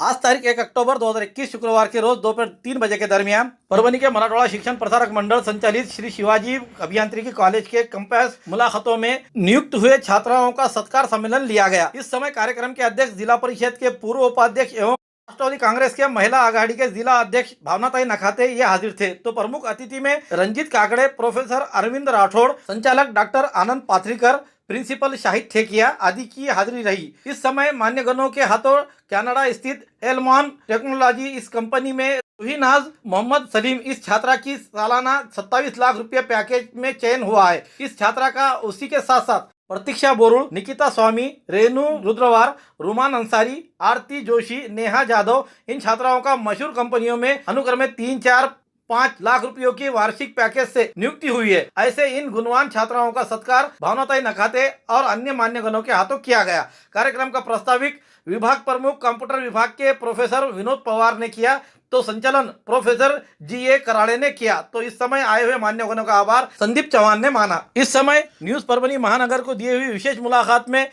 आज तारीख 1 अक्टूबर 2021 शुक्रवार के रोज दोपहर 3 बजे के दरमियान परभनी के मराठवाड़ा शिक्षण प्रसारक मंडल संचालित श्री शिवाजी अभियांत्रिकी कॉलेज के कैंपस मुलाकातों में नियुक्त हुए छात्राओं का सत्कार सम्मेलन लिया गया। इस समय कार्यक्रम के अध्यक्ष जिला परिषद के पूर्व उपाध्यक्ष एवं राष्ट्रवादी कांग्रेस के महिला आघाड़ी के जिला अध्यक्ष भावनाताई नखाते ये हाजिर थे। तो प्रमुख अतिथि में रंजीत काकड़े, प्रोफेसर अरविंद राठौड़, संचालक डॉक्टर आनंद पाथरीकर, प्रिंसिपल शाहिद ठेकिया आदि की हाजिरी रही। इस समय मान्यगणों के हाथों कनाडा स्थित एलमॉन टेक्नोलॉजी इस कंपनी में रुहीनाज मोहम्मद सलीम इस छात्रा की सालाना 27 लाख रुपए पैकेज में चयन हुआ है। इस छात्रा का उसी के साथ साथ प्रतीक्षा बोरुल, निकिता स्वामी, रेणु रुद्रवार, रुमान अंसारी, आरती जोशी, नेहा जाधव इन छात्राओं का मशहूर कंपनियों में अनुक्रमे 3, 4, 5 लाख रुपयों की वार्षिक पैकेज से नियुक्ति हुई है। ऐसे इन गुणवान छात्राओं का सत्कार भावनाताई नखाते और अन्य मान्यगणों के हाथों किया गया। कार्यक्रम का प्रस्ताविक विभाग प्रमुख कंप्यूटर विभाग के प्रोफेसर विनोद पवार ने किया तो संचालन प्रोफेसर जी.ए. कराड़े ने किया। तो इस समय आए हुए मान्यगणों का आभार संदीप चौहान ने माना। इस समय न्यूज परभनी महानगर को दिए हुई विशेष मुलाकात में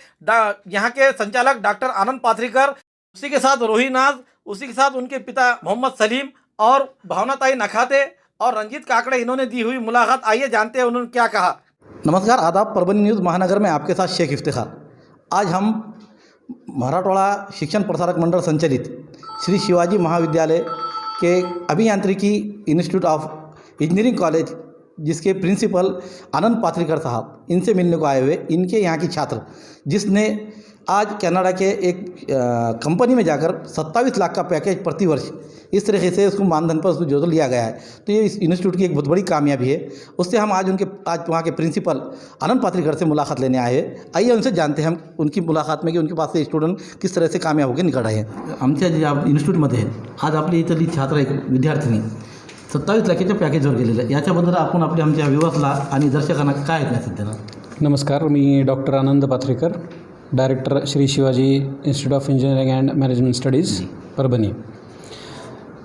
यहाँ के संचालक डॉक्टर आनंद पाथरीकर, उसी के साथ रोहिनाज, उसी के साथ उनके पिता मोहम्मद सलीम और भावनाताई नखाते और रंजीत काकड़े इन्होंने दी हुई मुलाकात। आइए जानते हैं उन्होंने क्या कहा। नमस्कार, आदाब। परभनी न्यूज़ महानगर में आपके साथ शेख इफ्तिखार। आज हम मराठवाड़ा शिक्षण प्रसारक मंडल संचालित श्री शिवाजी महाविद्यालय के अभियांत्रिकी इंस्टीट्यूट ऑफ इंजीनियरिंग कॉलेज जिसके प्रिंसिपल आनंद पाथरीकर साहब, इनसे मिलने को आए हुए। इनके यहाँ की छात्र जिसने आज कनाडा के एक कंपनी में जाकर 27 लाख का पैकेज प्रति वर्ष इस तरीके से उसको मानधन पर उसको जो लिया गया है, तो ये इस इंस्टीट्यूट की एक बहुत बड़ी कामयाबी है। उससे हम आज वहाँ के प्रिंसिपल आनंद पाथरीकर से मुलाकात लेने आए हैं। आइए उनसे जानते हैं हम उनकी मुलाकात में कि उनके पास से स्टुडंट किस तरह से कामयाब होकर निकल रहे हैं। आमच्या जे इन्स्टिट्यूटमध्ये आज आपली इथली छात्र एक विद्यार्थिनी 27 लाखाच्या पॅकेजवर गेलेलं आहे, याच्याबद्दल आपण आपल्या आमच्या व्ह्युअर्सला आणि दर्शकांना काय मेसेज देणार? नमस्कार, मी doctor Anand Pathrikar, director Shri Shivaji institute of engineering and management studies Parbhani.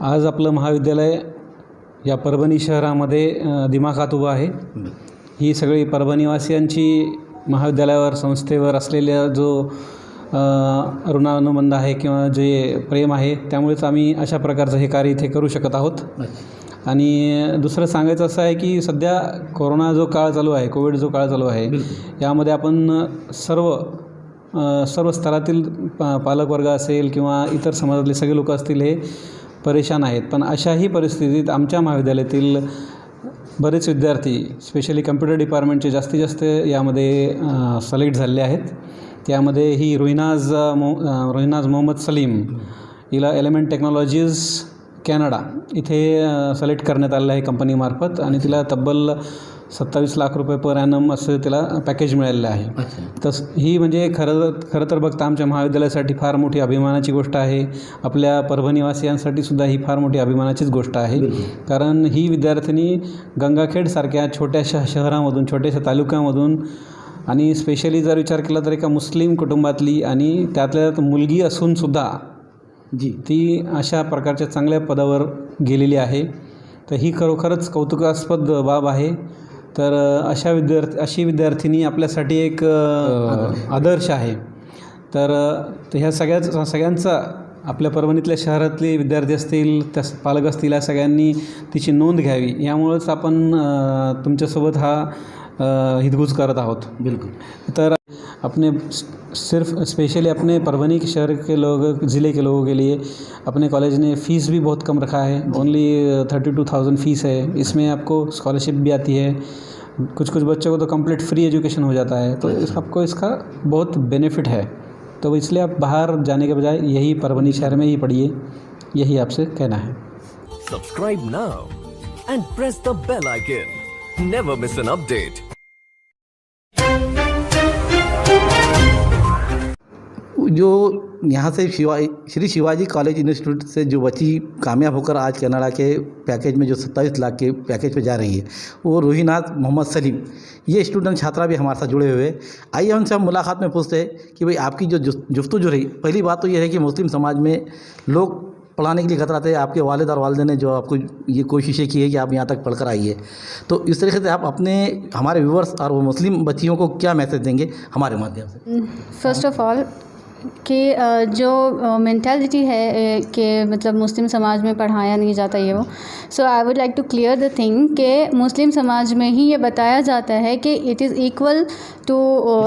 आज आपलं महाविद्यालय या परभणी शहरामध्ये दिमाखात उभं आहे। ही सगळी परभणीवासियांची महाविद्यालयावर, संस्थेवर असलेल्या जो ऋणानुबंध आहे किंवा जे प्रेम आहे, त्यामुळेच आम्ही अशा प्रकारचं हे कार्य इथे करू शकत आहोत। आणि दुसरं सांगायचं असं आहे की सध्या कोरोना जो काळ चालू आहे, कोविड जो काळ चालू आहे, यामध्ये आपण सर्व स्तरातील पालकवर्ग असेल किंवा इतर समाजातले सगळे लोक असतील हे परेशान आहेत। पण अशाही परिस्थितीत आमच्या महाविद्यालयातील बरेच विद्यार्थी, स्पेशली कम्प्युटर डिपार्टमेंटचे जास्तीत जास्त यामध्ये सिलेक्ट झालेले आहेत। त्यामध्ये ही रोहिनाज मोहम्मद सलीम, हिला एलिमेंट टेक्नॉलॉजीज कॅनडा इथे सिलेक्ट करण्यात आलेलं आहे कंपनीमार्फत आणि तिला तब्बल 27 लाख रुपये पर ॲनम असं तिला पॅकेज मिळालेलं आहे। तर ही म्हणजे खरं तर बघता आमच्या महाविद्यालयासाठी फार मोठी अभिमानाची गोष्ट आहे। आपल्या परभणीवासियांसाठी सुद्धा ही फार मोठी अभिमानाचीच गोष्ट आहे, कारण ही विद्यार्थिनी गंगाखेडसारख्या छोट्याशा शहरामधून, छोट्याशा तालुक्यामधून आणि स्पेशली जर विचार केला तर एका मुस्लिम कुटुंबातली आणि त्यातल्या मुलगी असूनसुद्धा ती अशा प्रकारच्या चांगल्या पदावर गेलेली आहे। तर ही खरोखरच कौतुकास्पद बाब आहे। तर अशी विद्यार्थिनी आपल्यासाठी एक आदर्श आहे। तर ह्या सगळ्यांचा आपल्या परभणीतल्या शहरातले विद्यार्थी असतील, त्या पालक असतील, या सगळ्यांनी तिची नोंद घ्यावी। यामुळेच आपण तुमच्यासोबत हा हितगुज करत आहोत। बिल्कुल। तर अपने सिर्फ स्पेशली अपने परभनी के शहर के लोग, ज़िले के लोगों के लिए अपने कॉलेज ने फ़ीस भी बहुत कम रखा है। ओनली 32,000 फ़ीस है। इसमें आपको स्कॉलरशिप भी आती है। कुछ बच्चों को तो कंप्लीट फ्री एजुकेशन हो जाता है। तो आपको इसका बहुत बेनिफिट है। तो इसलिए आप बाहर जाने के बजाय यही परभनी शहर में ही पढ़िए, यही आपसे कहना है। Subscribe now and press the bell icon. Never miss an update. जो यहाँ से श्री शिवाजी कॉलेज इंस्टीट्यूट से जो बच्ची कामयाब होकर आज कनाडा के पैकेज में जो 27 लाख के पैकेज पे जा रही है, वो रुहीनाज मोहम्मद सलीम, ये स्टूडेंट छात्रा भी हमारे साथ जुड़े हुए हैं। आइए उनसे हम मुलाकात में पूछते हैं कि भाई आपकी जो जुफ्तगू रही। पहली बात तो ये है कि मुस्लिम समाज में लोग पढ़ाने के लिए कतराते हैं। आपके वालिद और वालिदा ने जो आपको ये कोशिशें की है कि आप यहाँ तक पढ़कर आइए, तो इस तरीके से आप अपने हमारे व्यूअर्स और वो मुस्लिम बच्चियों को क्या मैसेज देंगे हमारे माध्यम से? फर्स्ट ऑफ ऑल कि जो मेंटालिटी है कि मतलब मुस्लिम समाज में पढ़ाया नहीं जाता ये वो, so I would like to clear the thing कि मुस्लिम समाज में ही ये बताया जाता है कि it is equal to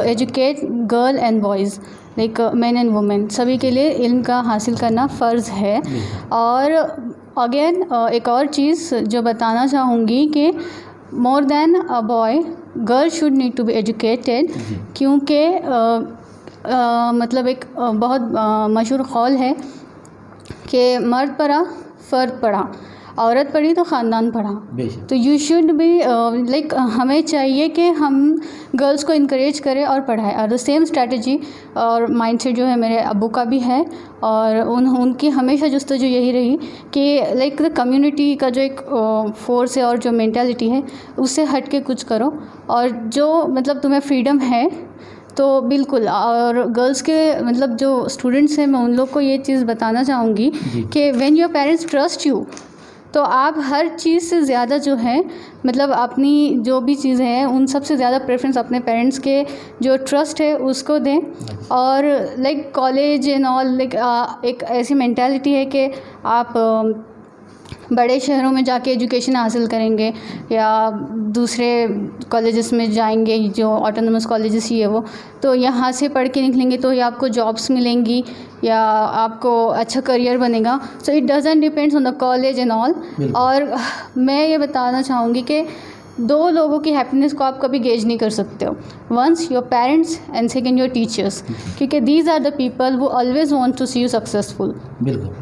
educate girl and boys, like man and women, सभी के लिए इल्म का हासिल करना फ़र्ज़ है। और अगेन एक और चीज़ जो बताना चाहूँगी कि more than a boy girl should need to be educated, क्योंकि मतलब एक बहुत मशहूर कौल है कि मर्द पढ़ा फ़र्द पढ़ा, औरत पढ़ी तो ख़ानदान पढ़ा। तो यू शुड बी लाइक हमें चाहिए कि हम गर्ल्स को इनकरेज करें और पढ़ाएं। और द सेम स्ट्रैटेजी और माइंडसेट जो है मेरे अब्बू का भी है, और उनकी हमेशा जस्तजू यही रही कि लाइक द कम्युनिटी का जो एक फोर्स है और जो मेंटालिटी है उससे हट के कुछ करो, और जो मतलब तुम्हें फ्रीडम है तो बिल्कुल। और गर्ल्स के मतलब जो स्टूडेंट्स हैं मैं उन लोग को ये चीज़ बताना चाहूँगी कि when your parents trust you, तो आप हर चीज़ से ज़्यादा जो है मतलब अपनी जो भी चीज़ है उन सब से ज़्यादा प्रेफरेंस अपने पेरेंट्स के जो ट्रस्ट है उसको दें। और like college and all, like एक ऐसी मेंटालिटी है कि आप बड़े शहरों में जाके एजुकेशन हासिल करेंगे या दूसरे कॉलेजेस में जाएंगे जो ऑटोनोमस कॉलेजेस ही है वो, तो यहाँ से पढ़ के निकलेंगे तो या आपको जॉब्स मिलेंगी या आपको अच्छा करियर बनेगा। So it doesn't depends on the college and all. और मैं ये बताना चाहूँगी कि दो लोगों की हैप्पीनेस को आप कभी गेज नहीं कर सकते हो, once your parents and second your teachers, क्योंकि these are the people who always want to see you successful. बिल्कुल।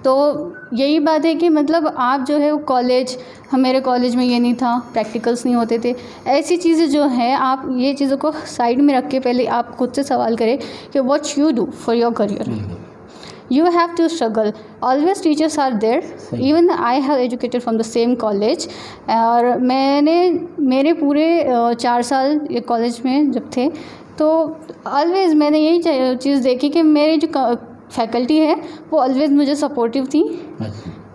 तो यही बात है कि मतलब आप जो है वो कॉलेज, मेरे कॉलेज में ये नहीं था, प्रैक्टिकल्स नहीं होते थे, ऐसी चीज़ें जो है आप ये चीज़ों को साइड में रख के पहले आप खुद से सवाल करें कि what you do for your career. You have to struggle, always teachers are there, even I have educated from the same college. और मैंने मेरे पूरे 4 साल ये कॉलेज में जब थे तो ऑलवेज मैंने यही चीज़ देखी कि मेरी जो फैकल्टी है वो ऑलवेज मुझे सपोर्टिव थी।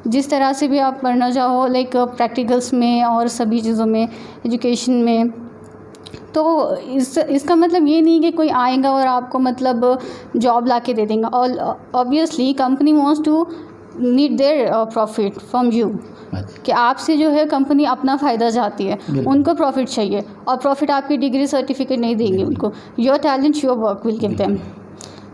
जिस तरह से भी आप पढ़ना चाहो, लाइक प्रैक्टिकल्स में और सभी चीज़ों में, एजुकेशन में। तो इसका मतलब ये नहीं कि कोई आएगा और आपको मतलब जॉब ला के दे देंगे। और obviously company wants to need their profit from you, कि आपसे जो है कंपनी अपना फ़ायदा चाहती है, उनको प्रॉफिट चाहिए, और प्रॉफिट आपकी डिग्री सर्टिफिकेट नहीं देंगे उनको। Your talent your work will give them.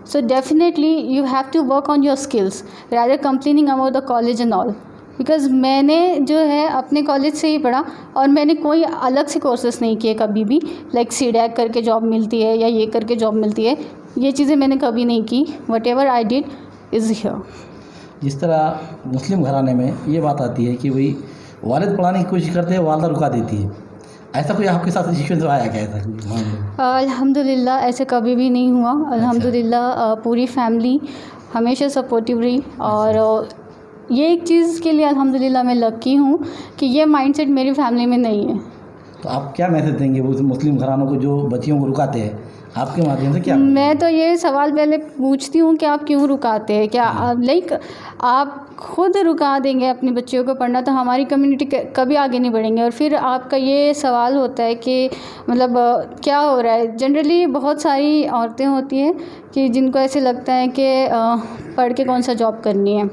So definitely you have to work on your skills rather complaining about the college and all, because मैंने जो है अपने कॉलेज से ही पढ़ा और मैंने कोई अलग से कोर्सेस नहीं किए कभी भी, लाइक CDAC करके जॉब मिलती है या ये करके जॉब मिलती है, ये चीज़ें मैंने कभी नहीं की। What ever I did is here. जिस तरह मुस्लिम घराने में ये बात आती है कि भाई वालिद पढ़ाने की कोशिश करते हैं, वालदा रुका देती है, ऐसा कोई आपके साथ सिचुएशन आया क्या? ऐसा अल्हम्दुलिल्लाह ऐसे कभी भी नहीं हुआ। अल्हम्दुलिल्लाह पूरी फैमिली हमेशा सपोर्टिव रही, और ये एक चीज़ के लिए अल्हम्दुलिल्लाह मैं लकी हूँ कि ये माइंडसेट मेरी फैमिली में नहीं है। तो आप क्या मैसेज देंगे वो मुस्लिम घरानों को जो बच्चियों को रुकाते हैं, आपके माध्यम से क्या? मैं तो ये सवाल पहले पूछती हूँ कि आप क्यों रुकाते हैं? क्या लाइक आप खुद रुका देंगे अपनी बच्चियों को पढ़ना तो हमारी कम्युनिटी कभी आगे नहीं बढ़ेंगे। और फिर आपका ये सवाल होता है कि मतलब क्या हो रहा है। जनरली बहुत सारी औरतें होती हैं कि जिनको ऐसे लगता है कि पढ़ के कौन सा जॉब करनी है,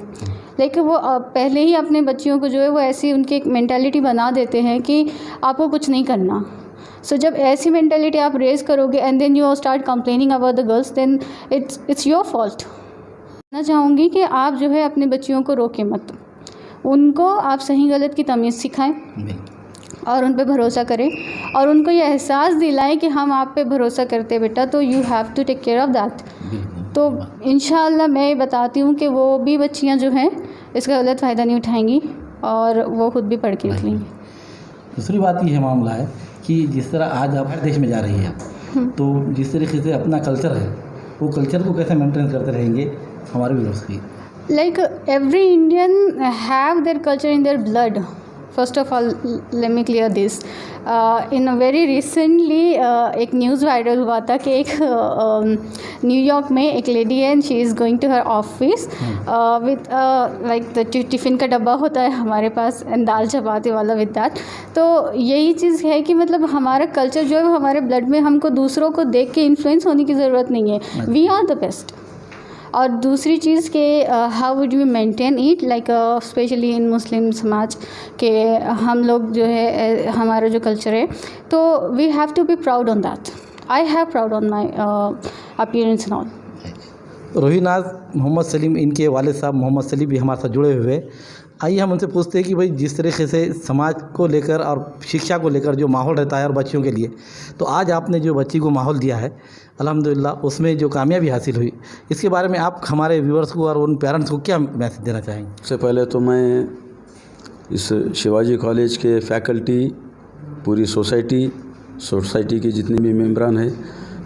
लेकिन वो पहले ही अपने बच्चियों को जो है वो ऐसी उनकी एक मेंटालिटी बना देते हैं कि आपको कुछ नहीं करना। सो जब ऐसी मेंटालिटी आप रेज करोगे and then you start complaining about the girls, then it's your fault. मैं चाहूँगी कि आप जो है अपने बच्चियों को रोके मत, उनको आप सही गलत की तमीज़ सिखाएं और उन पे भरोसा करें, और उनको ये एहसास दिलाएं कि हम आप पे भरोसा करते हैं बेटा, तो you have to take care of that. तो इंशाअल्लाह मैं बताती हूँ कि वो भी बच्चियाँ जो हैं इसका गलत फ़ायदा नहीं उठाएंगी और वो खुद भी पढ़ के निकलेंगी। दूसरी बात ये है मामला है कि जिस तरह आज आप हर देश में जा रही है, तो जिस तरीके से अपना कल्चर है वो कल्चर को कैसे मेंटेन करते रहेंगे हमारे व्यूअर्स की? Like every Indian have their culture in their blood First of all, let me clear this. In a very recently एक न्यूज़ वायरल हुआ था कि एक न्यूयॉर्क में एक लेडी है, she is going to her office with like the tiffin का डब्बा होता है हमारे पास, एंड दाल चपाती वाला विद दैट. तो यही चीज़ है कि मतलब हमारा कल्चर जो है वो हमारे ब्लड में, हमको दूसरों को देख के इन्फ्लुएंस होने की ज़रूरत नहीं है. We are the best. और दूसरी चीज़ के how would you maintain it, like specially in मुस्लिम समाज के हम लोग जो है हमारा जो कल्चर है, तो we have to be proud on that. I have proud on my appearance and all. Rohinaz Mohammad Salim, इनके वालिद साहब मोहम्मद सलीम भी हमारे साथ जुड़े हुए. आइए हम उनसे पूछते हैं कि भाई जिस तरीके से समाज को लेकर और शिक्षा को लेकर जो माहौल रहता है और बच्चियों के लिए, तो आज आपने जो बच्ची को माहौल दिया है अल्हम्दुलिल्लाह, उसमें जो कामयाबी हासिल हुई, इसके बारे में आप हमारे व्यूअर्स को और उन पेरेंट्स को क्या मैसेज देना चाहेंगे? सबसे पहले तो मैं इस शिवाजी कॉलेज के फैकल्टी, पूरी सोसाइटी के जितने भी मेंबरान हैं,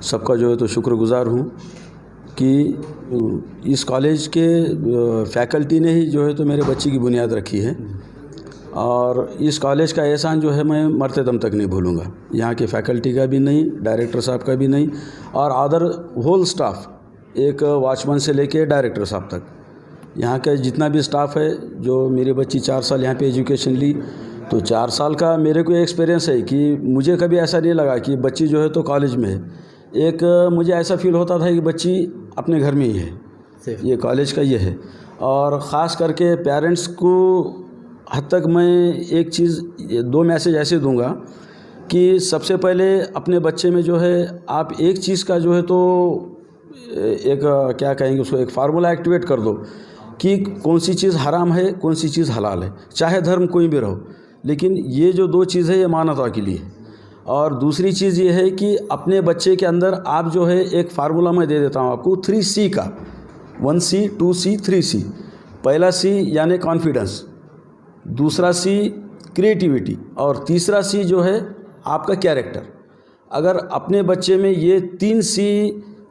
सबका जो है तो शुक्रगुजार हूँ कि इस कॉलेज के फैकल्टी ने ही जो है तो मेरे बच्चे की बुनियाद रखी है, और इस कॉलेज का एहसान जो है मैं मरते दम तक नहीं भूलूंगा. यहाँ के फैकल्टी का भी नहीं, डायरेक्टर साहब का भी नहीं, और अदर होल स्टाफ, एक वॉचमैन से लेके डायरेक्टर साहब तक, यहाँ का जितना भी स्टाफ है. जो मेरी बच्ची 4 साल यहाँ पे एजुकेशन ली, तो 4 साल का मेरे को एक्सपीरियंस है कि मुझे कभी ऐसा नहीं लगा कि बच्ची जो है तो कॉलेज में है. एक मुझे ऐसा फील होता था कि बच्ची अपने घर में ही है, ये कॉलेज का ये है. और ख़ास करके पेरेंट्स को हद तक मैं एक चीज़, 2 मैसेज ऐसे दूंगा कि सबसे पहले अपने बच्चे में जो है आप एक चीज़ का जो है तो एक क्या कहेंगे उसको, एक फार्मूला एक्टिवेट कर दो कि कौन सी चीज़ हराम है, कौन सी चीज़ हलाल है, चाहे धर्म कोई भी रहो, लेकिन ये जो 2 चीज़ है ये मानवता के लिए. और दूसरी चीज़ ये है कि अपने बच्चे के अंदर आप जो है एक फार्मूला मैं दे देता हूँ आपको 3C का, 1C 2C 3C. पहला C यानी कॉन्फिडेंस, दूसरा C क्रिएटिविटी, और तीसरा C जो है आपका कैरेक्टर. अगर अपने बच्चे में ये 3C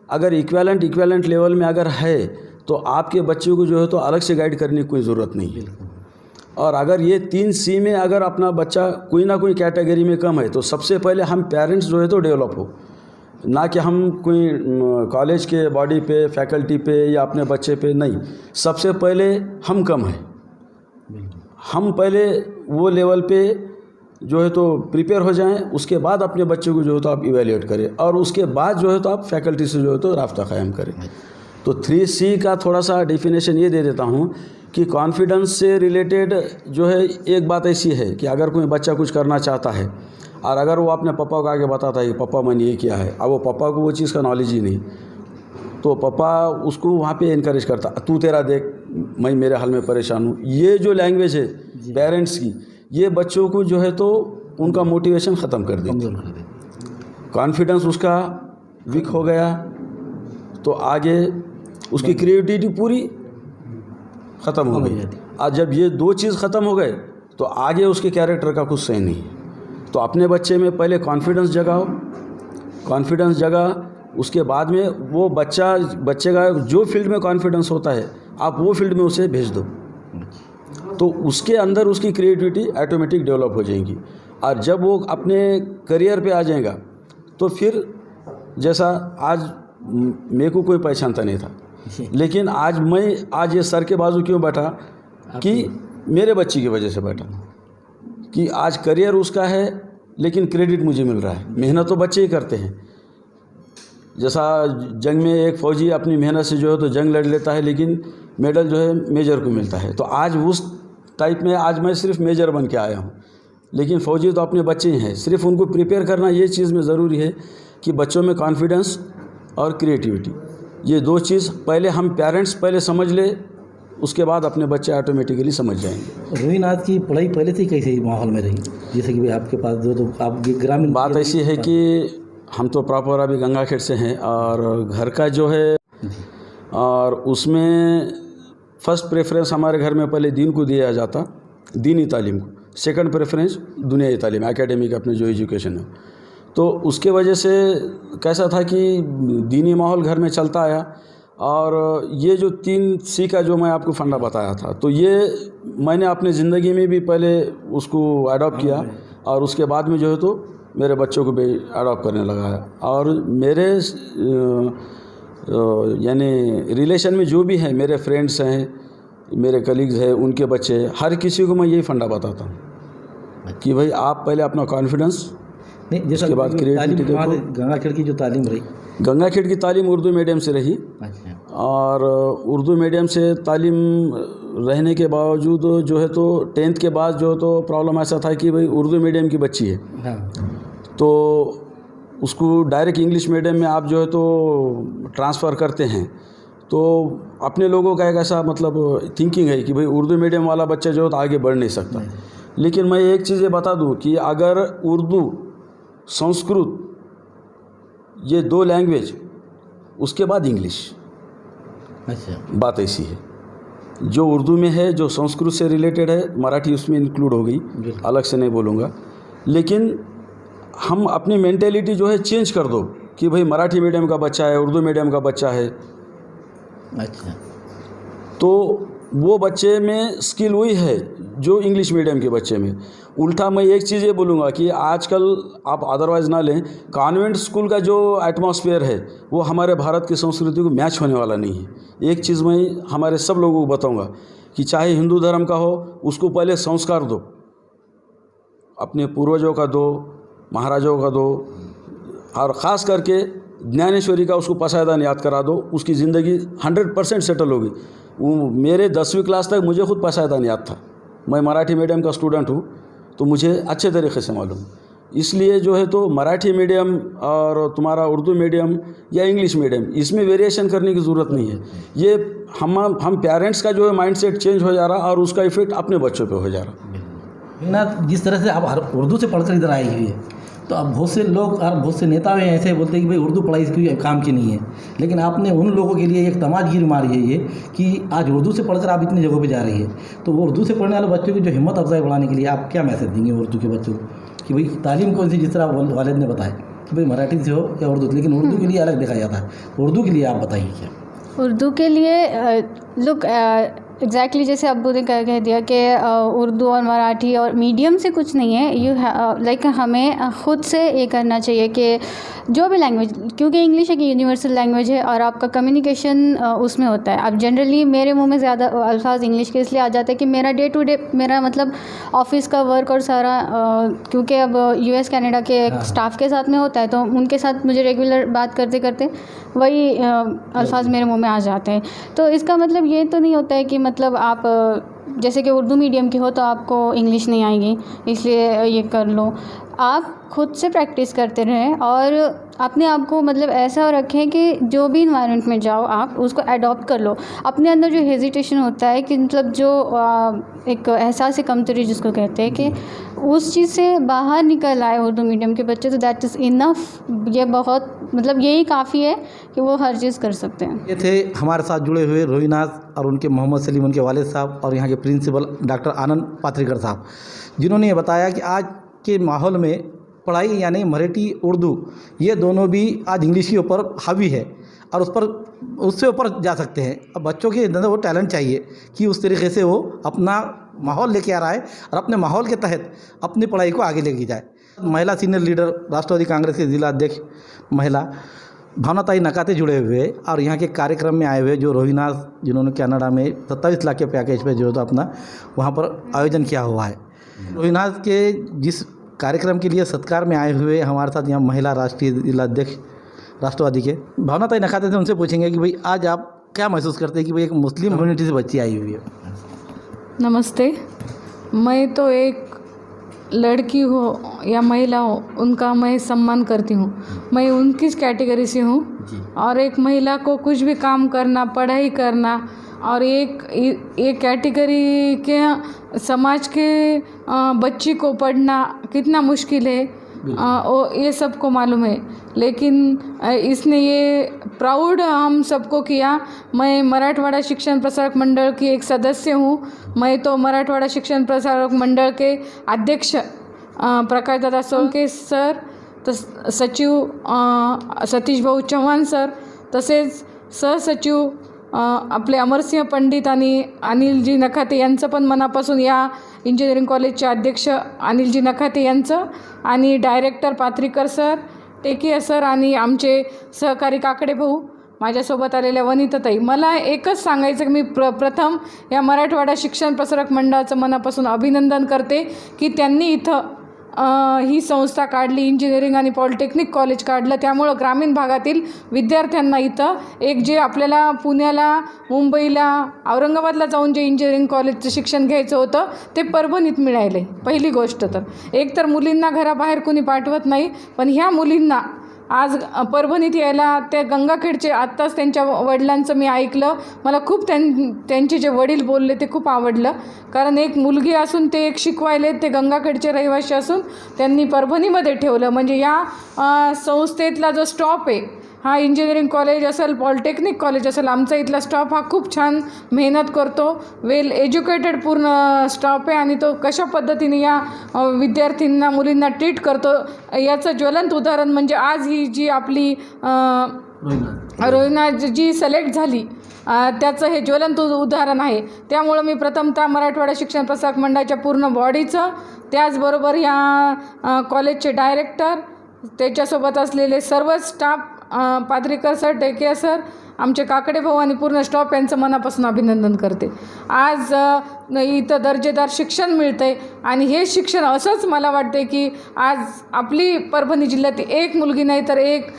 अगर इक्वेलेंट लेवल में अगर है, तो आपके बच्चे को जो है तो अलग से गाइड करने की कोई ज़रूरत नहीं है. और अगर ये 3C में अगर अपना बच्चा कोई ना कोई कैटेगरी में कम है, तो सबसे पहले हम पेरेंट्स जो है तो डेवलप हो, ना कि हम कोई कॉलेज के बॉडी पे, फैकल्टी पे या अपने बच्चे पे नहीं. सबसे पहले हम कम हैं, हम पहले वो लेवल पे जो है तो प्रिपेयर हो जाएं, उसके बाद अपने बच्चे को जो है तो आप इवेल्युएट करें, और उसके बाद जो है तो आप फैकल्टी से जो है तो राब्ता कायम करें. तो 3C का थोड़ा सा डेफिनेशन ये दे देता हूँ कि कॉन्फिडेंस से रिलेटेड जो है एक बात ऐसी है कि अगर कोई बच्चा कुछ करना चाहता है, और अगर वो अपने पापा को आगे बताता है कि पापा मैंने ये किया है, अब वो पापा को वो चीज़ का नॉलेज ही नहीं, तो पापा उसको वहाँ पे इनकरेज करता, तू तेरा देख, मैं मेरे हाल में परेशान हूँ. ये जो लैंग्वेज है पेरेंट्स की, ये बच्चों को जो है तो उनका मोटिवेशन ख़त्म कर देती है. कॉन्फिडेंस उसका वीक हो गया तो आगे उसकी क्रिएटिविटी पूरी ख़त्म हो गई. और जब ये 2 चीज़ ख़त्म हो गए तो आगे उसके कैरेक्टर का कुछ सही नहीं है. तो अपने बच्चे में पहले कॉन्फिडेंस जगाओ, कॉन्फिडेंस जगा, उसके बाद में वो बच्चे का जो फील्ड में कॉन्फिडेंस होता है आप वो फील्ड में उसे भेज दो, तो उसके अंदर उसकी क्रिएटिविटी ऑटोमेटिक डेवलप हो जाएगी. और जब वो अपने करियर पे आ जाएगा तो फिर जैसा आज मेरे को कोई पहचानता नहीं था, लेकिन आज ये सर के बाजू क्यों बैठा कि मेरे बच्ची की वजह से बैठा, कि आज करियर उसका है लेकिन क्रेडिट मुझे मिल रहा है. मेहनत तो बच्चे ही करते हैं. जैसा जंग में एक फ़ौजी अपनी मेहनत से जो है तो जंग लड़ लेता है, लेकिन मेडल जो है मेजर को मिलता है. तो आज उस टाइप में आज मैं सिर्फ मेजर बन के आया हूँ, लेकिन फ़ौजी तो अपने बच्चे ही हैं. सिर्फ उनको प्रिपेयर करना ये चीज़ में ज़रूरी है कि बच्चों में कॉन्फिडेंस और क्रिएटिविटी, ये 2 चीज़ पहले हम पेरेंट्स पहले समझ ले, उसके बाद अपने बच्चे ऑटोमेटिकली समझ जाएंगे. रोहिनाज की पढ़ाई पहले से कैसे माहौल में रही, जैसे कि भाई आपके पास जो आप ग्रामीण, बात ऐसी है कि हम तो प्रॉपर अभी गंगाखेड़ से हैं, और घर का जो है और उसमें फ़र्स्ट प्रेफरेंस हमारे घर में पहले दीन को दिया जाता, दीनी तालीम को. सेकंड प्रेफरेंस दुनियाई तालीम, एकेडमिक अपने जो एजुकेशन है. तो उसके वजह से कैसा था कि दीनी माहौल घर में चलता आया, और ये जो 3C का जो मैं आपको फंडा बताया था, तो ये मैंने अपनी ज़िंदगी में भी पहले उसको अडॉप्ट किया और उसके बाद में जो है तो मेरे बच्चों को भी अडॉप्ट करने लगा है। और मेरे यानी रिलेशन में जो भी हैं, मेरे फ्रेंड्स हैं, मेरे कलीग्स हैं, उनके बच्चे, हर किसी को मैं यही फंडा बताता हूँ कि भाई आप पहले अपना कॉन्फिडेंस, नहीं जैसे उसके बाद क्रिएटिविटी देखो। गंगाखेड़ की जो तालीम रही, गंगाखेड़ की तालीम उर्दू मीडियम से रही और उर्दू मीडियम से तालीम रहने के बावजूद जो है तो 10th के बाद जो तो प्रॉब्लम ऐसा था कि भाई उर्दू मीडियम की बच्ची है, तो उसको डायरेक्ट इंग्लिश मीडियम में आप जो है तो ट्रांसफ़र करते हैं, तो अपने लोगों का एक ऐसा मतलब थिंकिंग है कि भाई उर्दू मीडियम वाला बच्चा जो है तो आगे बढ़ नहीं सकता। लेकिन मैं एक चीज़ ये बता दूं कि अगर उर्दू, संस्कृत, ये 2 लैंग्वेज, उसके बाद इंग्लिश, बात ऐसी है। जो उर्दू में है, जो संस्कृत से रिलेटेड है, मराठी उसमें इंक्लूड हो गई, अलग से नहीं बोलूँगा। लेकिन हम अपनी मेंटेलिटी जो है चेंज कर दो कि भाई मराठी मीडियम का बच्चा है, उर्दू मीडियम का बच्चा है, तो वो बच्चे में स्किल वही है जो इंग्लिश मीडियम के बच्चे में। उल्टा मैं एक चीज़ ये बोलूँगा कि आजकल आप अदरवाइज़ ना लें, कॉन्वेंट स्कूल का जो एटमॉस्फेयर है वो हमारे भारत की संस्कृति को मैच होने वाला नहीं है। एक चीज़ मैं हमारे सब लोगों को बताऊँगा कि चाहे हिंदू धर्म का हो, उसको पहले संस्कार दो, अपने पूर्वजों का दो, महाराजों का दो, और ख़ास करके ज्ञानेश्वरी का उसको पसायदान याद करा दो, उसकी ज़िंदगी 100% सेटल होगी। वो मेरे 10वीं क्लास तक मुझे खुद पसायदान याद था। मैं मराठी मीडियम का स्टूडेंट हूँ, तो मुझे अच्छे तरीके से मालूम। इसलिए जो है तो मराठी मीडियम और तुम्हारा उर्दू मीडियम या इंग्लिश मीडियम, इसमें वेरिएशन करने की ज़रूरत नहीं है। ये हम पेरेंट्स का जो है माइंडसेट चेंज हो जा रहा और उसका इफेक्ट अपने बच्चों पे हो जा रहा। ना जिस तरह से आप उर्दू से पढ़कर इधर आई हुई है, तो अब बहुत से लोग और बहुत से नेता हैं ऐसे बोलते हैं कि भाई उर्दू पढ़ाई कोई काम की नहीं है, लेकिन आपने उन लोगों के लिए एक तमाचगीर मारी है ये कि आज उर्दू से पढ़कर आप इतनी जगहों पे जा रही है। तो वो उर्दू से पढ़ने वाले बच्चों की जो हिम्मत अफजाई बढ़ाने के लिए आप क्या मैसेज देंगे उर्दू के बच्चों को कि भाई तालीम कौन सी, जिस तरह वालिद ने बताया कि भाई मराठी से हो या उर्दू, लेकिन उर्दू के लिए अलग देखा जाता है, उर्दू के लिए आप बताइए क्या। उर्दू के लिए लुक एग्जैक्टली जैसे अब्बू ने कह दिया कि उर्दू और मराठी और मीडियम से कुछ नहीं है। यू लाइक हमें ख़ुद से ये करना चाहिए कि जो भी लैंग्वेज, क्योंकि इंग्लिश एक यूनिवर्सल लैंग्वेज है और आपका कम्युनिकेशन उसमें होता है। अब जनरली मेरे मुंह में ज़्यादा अल्फाज इंग्लिश के इसलिए आ जाते हैं कि मेरा डे टू डे, मेरा मतलब ऑफिस का वर्क और सारा क्योंकि अब US कनाडा के स्टाफ के साथ में होता है, तो उनके साथ मुझे रेगुलर बात करते करते वही अल्फाज मेरे मुंह में आ जाते हैं। तो इसका मतलब ये तो नहीं होता है कि मतलब आप जैसे कि उर्दू मीडियम की हो तो आपको इंग्लिश नहीं आएगी इसलिए ये कर लो। आप खुद से प्रैक्टिस करते रहें और अपने आप को मतलब ऐसा रखें कि जो भी इन्वायरमेंट में जाओ आप उसको अडॉप्ट कर लो। अपने अंदर जो हेजिटेशन होता है कि मतलब जो एक एहसास कमतरी जिसको कहते हैं कि उस चीज़ से बाहर निकल आए उर्दू मीडियम के बच्चे, तो दैट इज़ इनफ। ये बहुत मतलब यही काफ़ी है कि वो हर चीज़ कर सकते हैं। ये थे हमारे साथ जुड़े हुए रोहिनाज और उनके मोहम्मद सलीम, उनके वालिद साहब, और यहाँ के प्रिंसिपल डॉक्टर आनंद पात्रीकर साहब, जिन्होंने ये बताया कि आज के माहौल में पढ़ाई यानी मराठी उर्दू ये दोनों भी आज इंग्लिश के ऊपर हावी है और उससे ऊपर जा सकते हैं। अब बच्चों के अंदर वो टैलेंट चाहिए कि उस तरीके से वो अपना माहौल लेके आ रहा है और अपने माहौल के तहत अपनी पढ़ाई को आगे लेके जाए। महिला सीनियर लीडर राष्ट्रवादी कांग्रेस के जिला अध्यक्ष महिला भावनाताई नकाते जुड़े हुए और यहाँ के कार्यक्रम में आए हुए जो रोहिनाज, जिन्होंने कनाडा में 27 लाख के पैकेज पे जो तो अपना वहाँ पर आयोजन किया हुआ है। रोहिनाज के जिस कार्यक्रम के लिए सत्कार में आए हुए हमारे साथ यहाँ महिला राष्ट्रीय जिला अध्यक्ष राष्ट्रवादी के भावनाताई नकाते से उनसे पूछेंगे कि भाई आज आप क्या महसूस करते हैं कि भाई एक मुस्लिम कम्युनिटी से बच्ची आई हुई है। नमस्ते, मैं तो एक लड़की हो या महिला हो उनका मैं सम्मान करती हूँ। मैं उनकी कैटेगरी से हूँ और एक महिला को कुछ भी काम करना, पढ़ाई करना और एक कैटेगरी के समाज के बच्ची को पढ़ना कितना मुश्किल है, ये सबको मालूम है। लेकिन इसने ये प्राउड हम सबको किया। मैं मराठवाड़ा शिक्षण प्रसारक मंडल की एक सदस्य हूँ। मैं तो मराठवाड़ा शिक्षण प्रसारक मंडल के अध्यक्ष प्रकाश दादा सोळके सर, सचिव सतीश भाऊ चव्हाण सर, तसेच सहसचिव आपले अमरसिंह पंडित आणि अनिलजी नखाते यांचं पण मनापासून, या इंजिनिअरिंग कॉलेजचे अध्यक्ष अनिलजी नखाते यांचं, आणि डायरेक्टर पाथरीकर सर, टेके सर आणि आमचे सहकारी काकडे भाऊ, माझ्यासोबत आलेल्या वनिताताई. मला एकच सांगायचं की मी प्रथम या मराठवाडा शिक्षण प्रसारक मंडळाचं मनापासून अभिनंदन करते की त्यांनी इथं ही संस्था काढली, इंजिनिअरिंग आणि पॉलिटेक्निक कॉलेज काढलं. त्यामुळं ग्रामीण भागातील विद्यार्थ्यांना इथं एक जे आपल्याला पुण्याला, मुंबईला, औरंगाबादला जाऊन जे इंजिनिअरिंग कॉलेजचं शिक्षण घ्यायचं होतं ते परभणीत मिळाले. पहिली गोष्ट तर एकतर मुलींना घराबाहेर कोणी पाठवत नाही, पण ह्या मुलींना आज परभणीत यायला, त्या गंगाखेडचे आत्ताच त्यांच्या वडिलांचं मी ऐकलं, मला खूप त्यांचे जे वडील बोलले ते खूप आवडलं. कारण एक मुलगी असून ते एक शिकवायले, ते गंगाखेडचे रहिवासी असून त्यांनी परभणीमध्ये ठेवलं. म्हणजे या संस्थेतला जो स्टॉप आहे, हा इंजिनिअरिंग कॉलेज असेल, पॉलिटेक्निक कॉलेज असेल, आमचा इथला स्टाफ हा खूप छान मेहनत करतो, वेल एज्युकेटेड पूर्ण स्टाफ आहे आणि तो कशा पद्धतीने या विद्यार्थ्यांना, मुलींना ट्रीट करतो याचं ज्वलंत उदाहरण म्हणजे आज ही जी आपली रोहिना जी सिलेक्ट झाली त्याचं हे ज्वलंत उदाहरण आहे. त्यामुळं मी प्रथमतः मराठवाडा शिक्षण प्रसारक मंडळाच्या पूर्ण बॉडीचं, त्याचबरोबर ह्या कॉलेजचे डायरेक्टर, त्याच्यासोबत असलेले सर्व स्टाफ, पाथरीकर सर, टेके सर, आमचे काकडे भाऊ आणि पूर्ण स्टॉप यांचं मनापासून अभिनंदन करते. आज इथं दर्जेदार शिक्षण मिळतं आहे आणि हे शिक्षण असंच मला वाटते की आज आपली परभणी जिल्ह्यात एक मुलगी नाही तर एक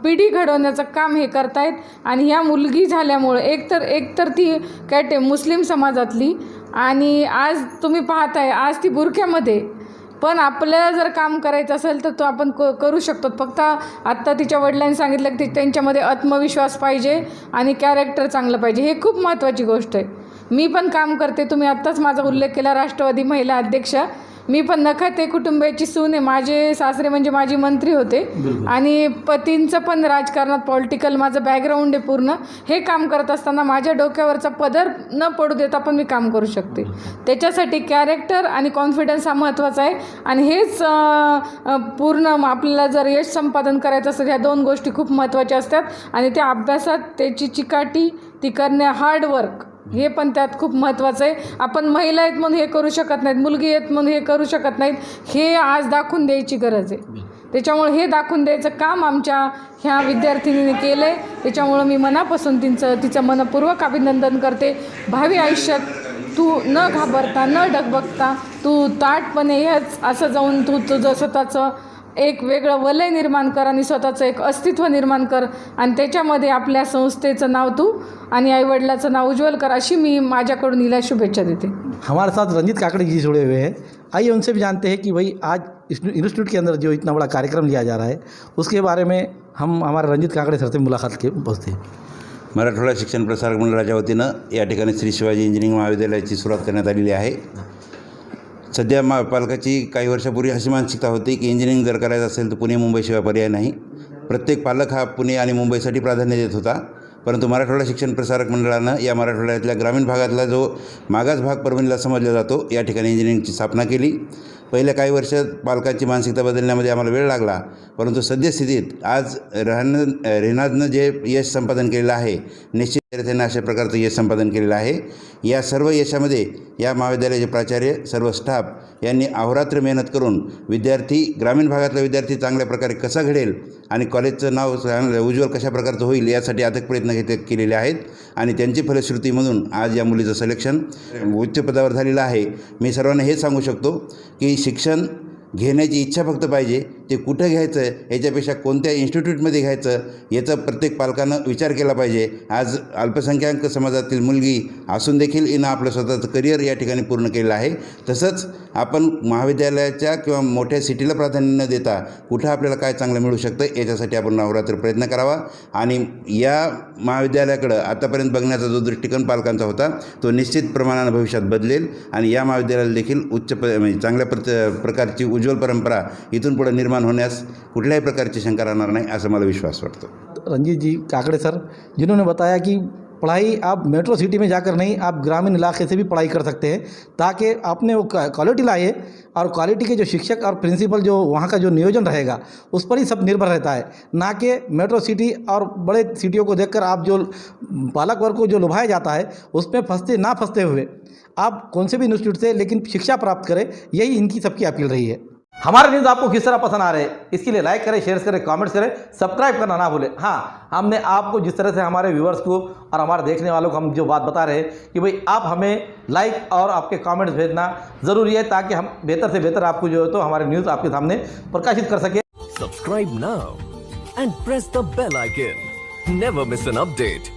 पिढी घडवण्याचं काम हे करतायत. आणि ह्या मुलगी झाल्यामुळं एकतर ती मुस्लिम समाजातली, आणि आज तुम्ही पाहताय आज ती बुरख्यामध्ये, पण आपल्याला जर काम करायचं असेल तर तो आपण करू शकतो. फक्त आत्ता तिच्या वडिलांनी सांगितलं की त्यांच्यामध्ये आत्मविश्वास पाहिजे आणि कॅरेक्टर चांगलं पाहिजे, हे खूप महत्त्वाची गोष्ट आहे. मी पण काम करते, तुम्ही आत्ताच माझा उल्लेख केला, राष्ट्रवादी महिला अध्यक्ष. मी पण नखाते कुटुंबाची सून आहे. माझे सासरे म्हणजे माझी मंत्री होते आणि पतींचं पण राजकारणात पॉलिटिकल माझं बॅकग्राऊंड आहे पूर्ण. हे काम करत असताना माझ्या डोक्यावरचा पदर न पडू देता पण मी काम करू शकते. त्याच्यासाठी कॅरेक्टर आणि कॉन्फिडन्स हा महत्त्वाचा आहे आणि हेच पूर्ण आपल्याला जर यश संपादन करायचं असेल ह्या दोन गोष्टी खूप महत्त्वाच्या असतात आणि त्या अभ्यासात त्याची चिकाटी, ती करणे, हार्डवर्क हे पण त्यात खूप महत्त्वाचं आहे. आपण महिला आहेत म्हणून हे करू शकत नाहीत, मुलगी आहेत म्हणून हे करू शकत नाहीत, हे आज दाखवून द्यायची गरज आहे. त्याच्यामुळे हे दाखवून द्यायचं काम आमच्या ह्या विद्यार्थिनीने केलं आहे. त्याच्यामुळं मी मनापासून तिचं मनपूर्वक अभिनंदन करते. भावी आयुष्यात तू न घाबरता, न डगबगता, तू ताटपणे हेच असं जाऊन तू तुझं स्वतःचं एक वेगळं वलय निर्माण कर आणि स्वतःचं एक अस्तित्व निर्माण कर आणि त्याच्यामध्ये आपल्या संस्थेचं नाव तू आणि आईवडिलाचं नाव उज्ज्वल कर, अशी मी माझ्याकडून हिला शुभेच्छा देते. हमारे साथ रंजीत काकड़े जी जुड़े हुए हैं. आइए उनसे भी जानते हैं कि भाई आज इंस्टीट्यूट के अंदर जो इतना बड़ा कार्यक्रम लिया जा रहा है उसके बारे में हम हमारे रंजीत काकड़े सर से मुलाकात के पहुँचते हैं. मराठवाडा शिक्षण प्रसारक मंडळाच्या वतीनं या ठिकाणी श्री शिवाजी इंजिनिअरिंग महाविद्यालयाची सुरुवात करण्यात आलेली आहे. सध्या पालकाची काही वर्षापूर्वी अशी मानसिकता होती की इंजिनिअरिंग जर करायचं असेल तर पुणे मुंबईशिवाय पर्याय नाही. प्रत्येक पालक हा पुणे आणि मुंबईसाठी प्राधान्य देत होता. परंतु मराठवाडा शिक्षण प्रसारक मंडळानं या मराठवाड्यातल्या ग्रामीण भागातला जो मागास भाग परभणीला समजला जातो या ठिकाणी इंजिनिअरिंगची स्थापना केली. पहिल्या काही वर्षात पालकांची मानसिकता बदलण्यामध्ये आम्हाला वेळ लागला, परंतु सद्यस्थितीत आज रेहनाजनं जे यश संपादन केलेलं आहे, निश्चित त्यांनी अशा प्रकारचं यश संपादन केलेलं आहे. या सर्व यशामध्ये या महाविद्यालयाचे प्राचार्य, सर्व स्टाफ यांनी अहोरात्र मेहनत करून विद्यार्थी, ग्रामीण भागातला विद्यार्थी चांगल्या प्रकारे कसा घडेल आणि कॉलेजचं नाव उज्ज्वल कशा प्रकारचं होईल यासाठी अथक प्रयत्न केलेले आहेत आणि त्यांची फलश्रुतीमधून आज या मुलीचं सिलेक्शन उच्च पदावर झालेलं आहे. मी सर्वांना हे सांगू शकतो की शिक्षण घेण्याची इच्छा फक्त पाहिजे, ते कुठं घ्यायचं याच्यापेक्षा कोणत्या इन्स्टिट्यूटमध्ये घ्यायचं याचा प्रत्येक पालकानं विचार केला पाहिजे. आज अल्पसंख्याक समाजातील मुलगी असून देखील हिनं आपलं स्वतःचं करिअर या ठिकाणी पूर्ण केलेलं आहे. तसंच आपण महाविद्यालयाच्या किंवा मोठ्या सिटीला प्राधान्य न देता कुठं आपल्याला काय चांगलं मिळू शकतं याच्यासाठी आपण अहोरात्र प्रयत्न करावा आणि या महाविद्यालयाकडं आतापर्यंत बघण्याचा जो दृष्टिकोन पालकांचा होता तो निश्चित प्रमाणानं भविष्यात बदलेल आणि या महाविद्यालयाला देखील म्हणजे चांगल्या प्रकारची उज्ज्वल परंपरा इथून पुढे निर्माण होण्यास कुठल्याही प्रकारची शंका राहणार नाही, असं मला विश्वास वाटतो. रंजीत जी काकड़े सर, जिन्होंने बताया कि पढ़ाई आप मेट्रो सिटी में जाकर नहीं, आप ग्रामीण इलाके से भी पढ़ाई कर सकते हैं, ताकि आपने वो क्वालिटी लाए और क्वालिटी के जो शिक्षक और प्रिंसिपल जो वहाँ का जो नियोजन रहेगा उस पर ही सब निर्भर रहता है, ना कि मेट्रो सिटी और बड़े सिटियों को देखकर आप जो पालक वर्ग को जो लुभाया जाता है उसमें फंसते हुए आप कौन से भी इंस्टीट्यूट से लेकिन शिक्षा प्राप्त करें, यही इनकी सबकी अपील रही है। हमारे न्यूज़ आपको किस तरह पसंद आ रहे हैं, इसके लिए लाइक करें, शेयर करें, कमेंट्स करें, सब्सक्राइब करना ना भूलें। हाँ, हमने आपको जिस तरह से हमारे व्यूअर्स को और हमारे देखने वालों को हम जो बात बता रहे हैं कि भाई आप हमें लाइक और आपके कमेंट्स भेजना ज़रूरी है, ताकि हम बेहतर से बेहतर आपको जो है तो हमारे न्यूज़ आपके सामने प्रकाशित कर सकें। Subscribe now and press the bell icon. Never miss an update.